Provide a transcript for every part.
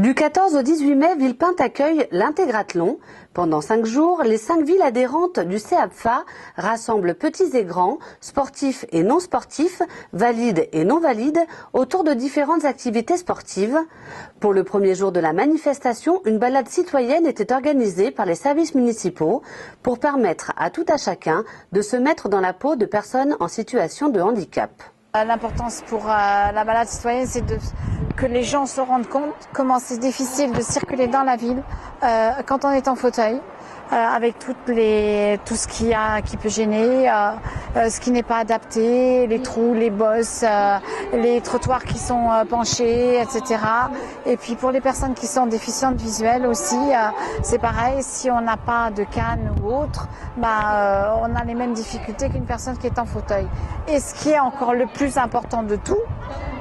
Du 14 au 18 mai, Villepinte accueille l'Intégrathlon. Pendant 5 jours, les 5 villes adhérentes du CEAPFA rassemblent petits et grands, sportifs et non sportifs, valides et non valides, autour de différentes activités sportives. Pour le premier jour de la manifestation, une balade citoyenne était organisée par les services municipaux pour permettre à tout à chacun de se mettre dans la peau de personnes en situation de handicap. L'importance pour la balade citoyenne, c'est que les gens se rendent compte comment c'est difficile de circuler dans la ville quand on est en fauteuil, avec tout ce qui peut gêner, ce qui n'est pas adapté, les trous, les bosses, les trottoirs qui sont penchés, etc. Et puis pour les personnes qui sont déficientes visuelles aussi, c'est pareil, si on n'a pas de canne ou autre, on a les mêmes difficultés qu'une personne qui est en fauteuil. Et ce qui est encore le plus important de tout,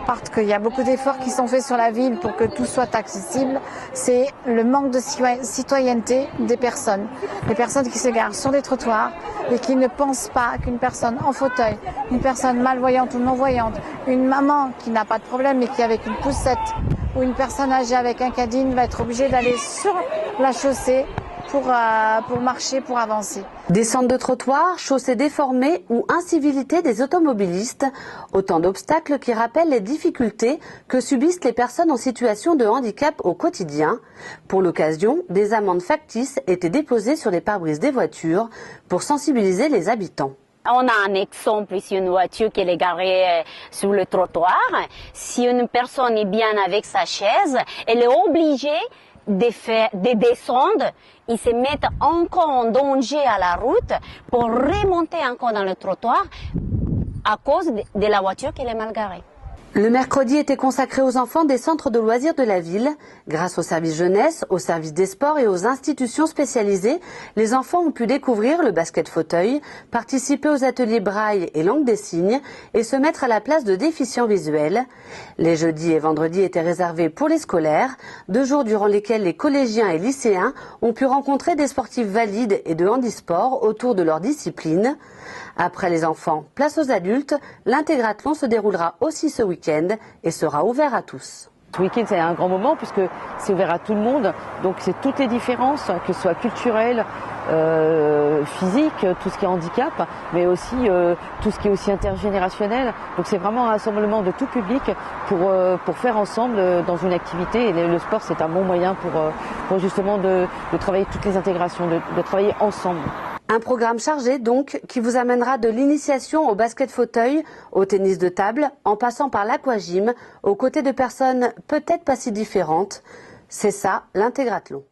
parce qu'il y a beaucoup d'efforts qui sont faits sur la ville pour que tout soit accessible, c'est le manque de citoyenneté des personnes. Les personnes qui se garent sur des trottoirs et qui ne pensent pas qu'une personne en fauteuil, une personne malvoyante ou non-voyante, une maman qui n'a pas de problème mais qui avec une poussette ou une personne âgée avec un caddie va être obligée d'aller sur la chaussée pour marcher, pour avancer. Descente de trottoirs, chaussées déformées ou incivilité des automobilistes, autant d'obstacles qui rappellent les difficultés que subissent les personnes en situation de handicap au quotidien. Pour l'occasion, des amendes factices étaient déposées sur les pare-brises des voitures pour sensibiliser les habitants. On a un exemple ici, une voiture qui est garée sur le trottoir. Si une personne est bien avec sa chaise, elle est obligée de descendre, ils se mettent encore en danger à la route pour remonter encore dans le trottoir à cause de la voiture qui est mal garée. Le mercredi était consacré aux enfants des centres de loisirs de la ville. Grâce au service jeunesse, au service des sports et aux institutions spécialisées, les enfants ont pu découvrir le basket fauteuil, participer aux ateliers braille et langue des signes et se mettre à la place de déficients visuels. Les jeudis et vendredis étaient réservés pour les scolaires, 2 jours durant lesquels les collégiens et lycéens ont pu rencontrer des sportifs valides et de handisport autour de leur discipline. Après les enfants, place aux adultes, l'Intégrathlon se déroulera aussi ce week-end et sera ouvert à tous. Ce week-end, c'est un grand moment puisque c'est ouvert à tout le monde. Donc c'est toutes les différences, que ce soit culturelles, physiques, tout ce qui est handicap, mais aussi tout ce qui est aussi intergénérationnel. Donc c'est vraiment un rassemblement de tout public pour faire ensemble dans une activité. Et le sport, c'est un bon moyen pour justement de travailler toutes les intégrations, de travailler ensemble. Un programme chargé donc qui vous amènera de l'initiation au basket fauteuil, au tennis de table, en passant par l'aquagym, aux côtés de personnes peut-être pas si différentes. C'est ça l'Intégrathlon.